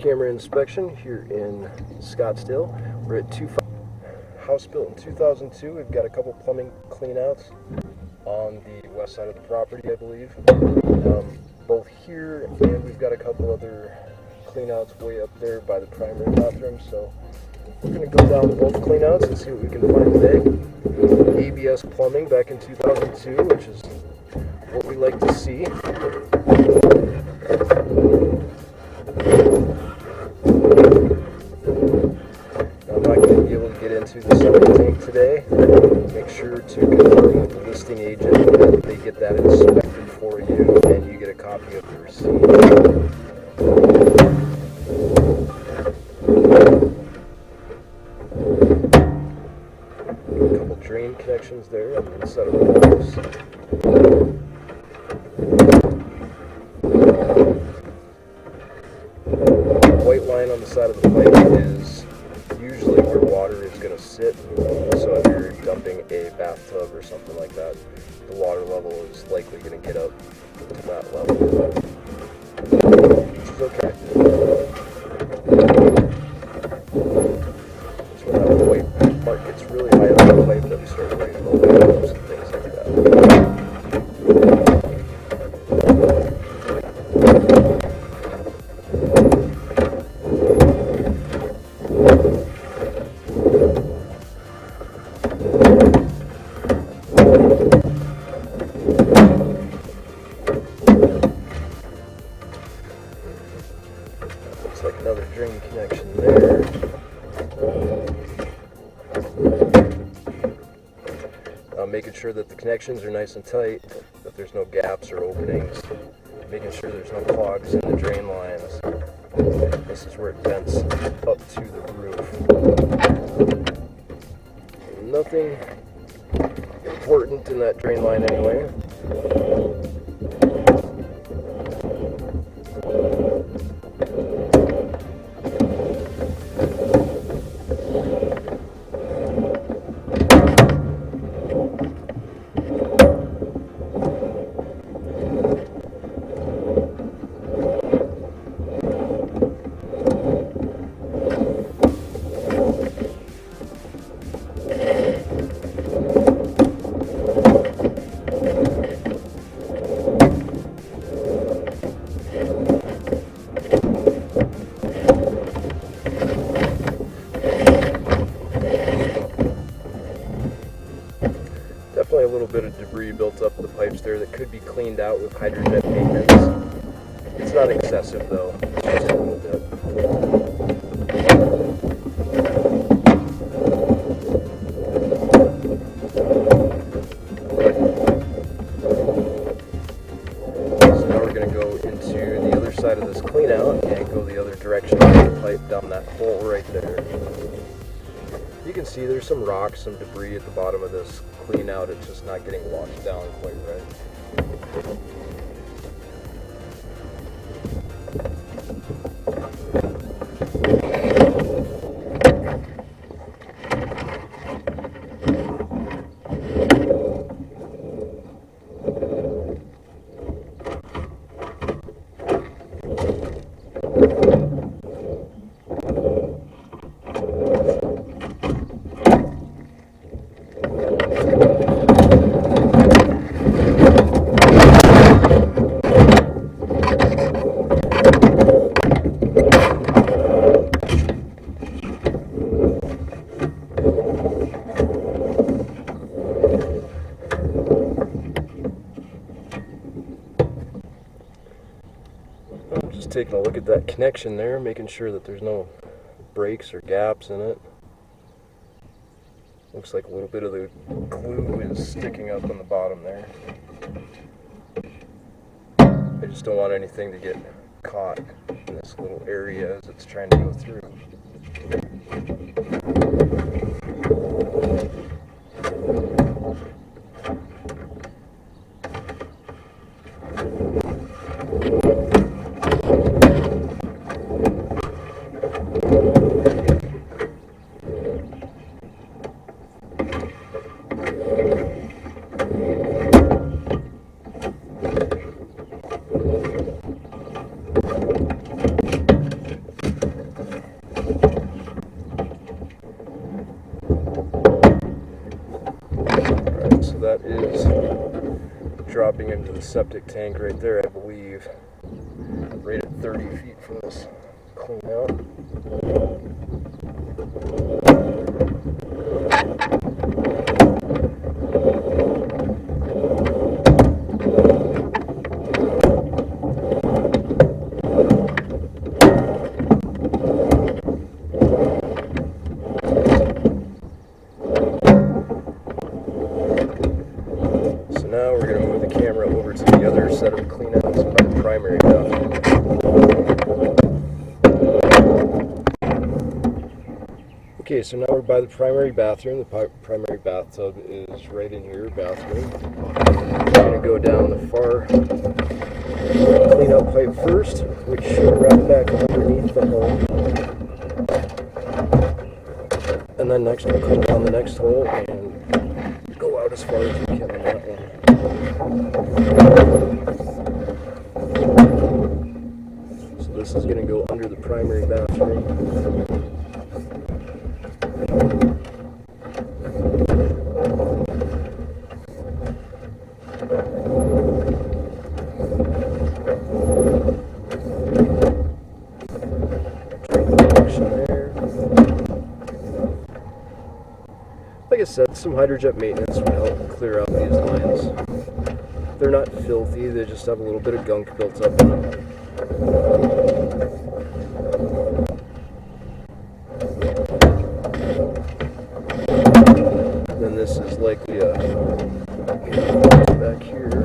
camera inspection here in Scottsdale. We're at house built in 2002. We've got a couple plumbing cleanouts on the west side of the property, I believe. Both here, and we've got a couple other cleanouts way up there by the primary bathroom. So we're going to go down both cleanouts and see what we can find today. ABS plumbing back in 2002, which is what we like to see. I'm not going to be able to get into the septic tank today. Make sure to confirm with the listing agent that they get that inspected for you and you get a copy of the receipt. A couple drain connections there on the inside of the house. White line on the side of the pipe is usually where water is going to sit, so if you're dumping a bathtub or something like that, the water level is likely going to get up to that level, which is okay. It's when that white mark gets really high up in the pipe that we start worrying about windows and things like that. Like another drain connection there. Making sure that the connections are nice and tight, that there's no gaps or openings, making sure there's no clogs in the drain lines. This is where it vents up to the roof. Nothing important in that drain line anyway. Definitely a little bit of debris built up the pipes there that could be cleaned out with hydrojet maintenance. It's not excessive though, it's just a little bit. So now we're going to go into the other side of this clean out and go the other direction with the pipe down that hole right there. You can see there's some rocks, some debris at the bottom of this clean out. It's just not getting washed down quite right. Just taking a look at that connection there, making sure that there's no breaks or gaps in it. Looks like a little bit of the glue is sticking up on the bottom there. I just don't want anything to get caught in this little area as it's trying to go through. into the septic tank right there, I believe. Right at 30 feet from this clean out. So now we're going to move the camera over to the other set of cleanouts by the primary bathroom. Okay, so now we're by the primary bathroom. The primary bathtub is right in here, bathroom. We're going to go down the far cleanout pipe first, which should wrap back underneath the hole. And then next we'll come down the next hole and go out as far as we can on that one. So this is going to go under the primary bathroom. Like I said, some hydrojet maintenance would help clear out these lines. They're not filthy, they just have a little bit of gunk built up in them. Then this is likely a back here.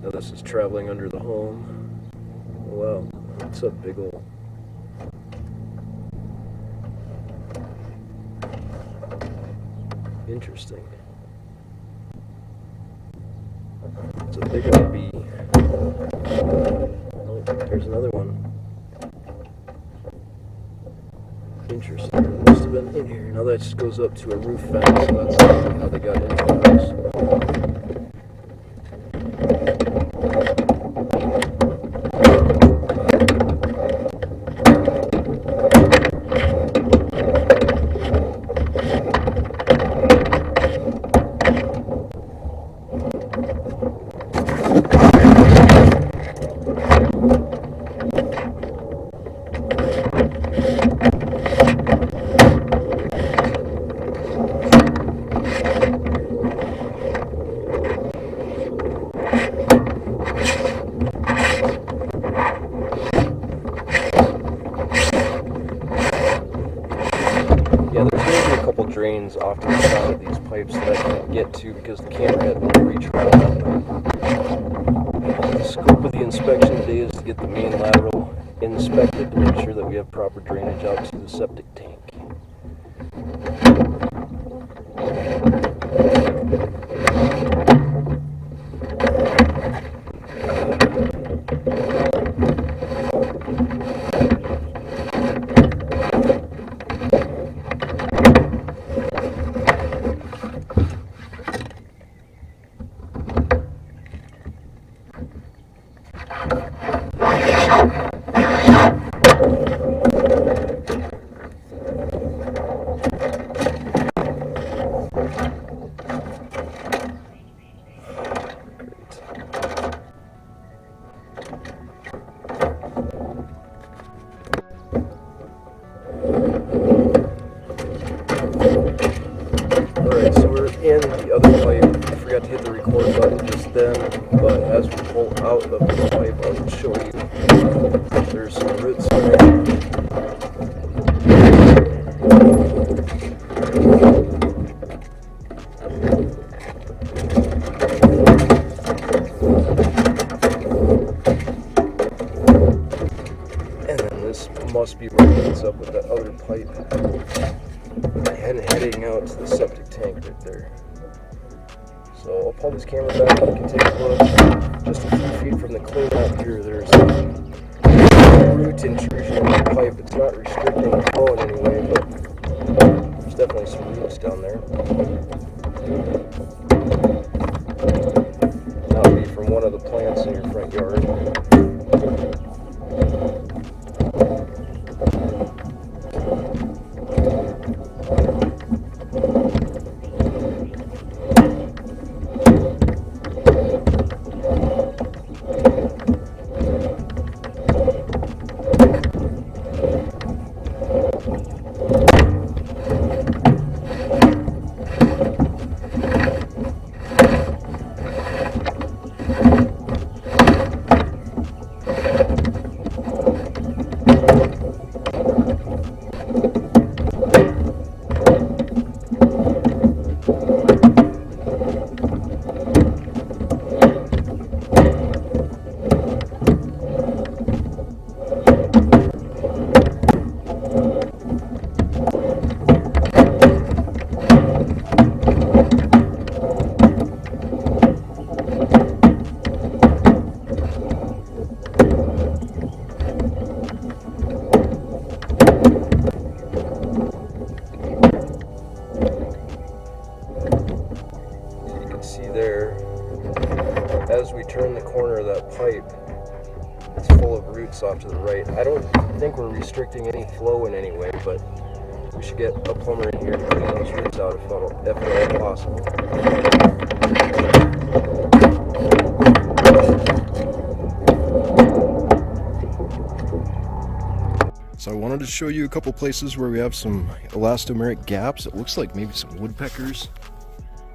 Now this is traveling under the home. Oh, wow, it's a big hole. Interesting. It's a big old bee. Oh, there's another one. Interesting. It must have been in here. Now that just goes up to a roof vent, so that's how they got into the house. Yeah, there's going to be a couple drains off to the side of these pipes that I can't get to because the camera head won't reach around that way. The scope of the inspection today is to get the main lateral inspected to make sure that we have proper drainage out to the septic tank. Alright, so we're in the other pipe. I forgot to hit the record button just then, but as we pull out of this pipe, I will show you. There's some roots in there. And then this must be where it ends up with that other pipe. And heading out to the septic tank right there. So I'll pull this camera back and you can take a look. Just a few feet from the clean out here, there's a root intrusion in the pipe. It's not restricting the flow in any way, but there's definitely some roots down there. That would be from one of the plants in your front yard. as we turn the corner of that pipe, it's full of roots off to the right. I don't think we're restricting any flow in any way, but we should get a plumber in here to clean those roots out if at all possible. So I wanted to show you a couple places where we have some elastomeric gaps. It looks like maybe some woodpeckers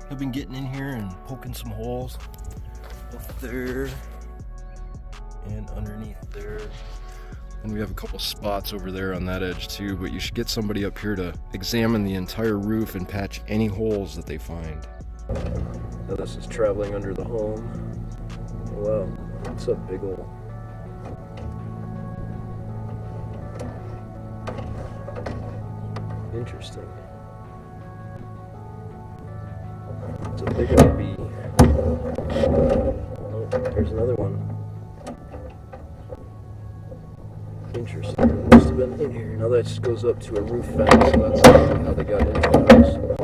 have been getting in here and poking some holes up there and underneath there. And we have a couple spots over there on that edge too, but you should get somebody up here to examine the entire roof and patch any holes that they find. Now this is traveling under the home. Wow, it's a big old. Interesting. It's a big old bee. Oh, there's another one. Interesting. It must have been in here. Now that just goes up to a roof fence, so that's how they got into the house.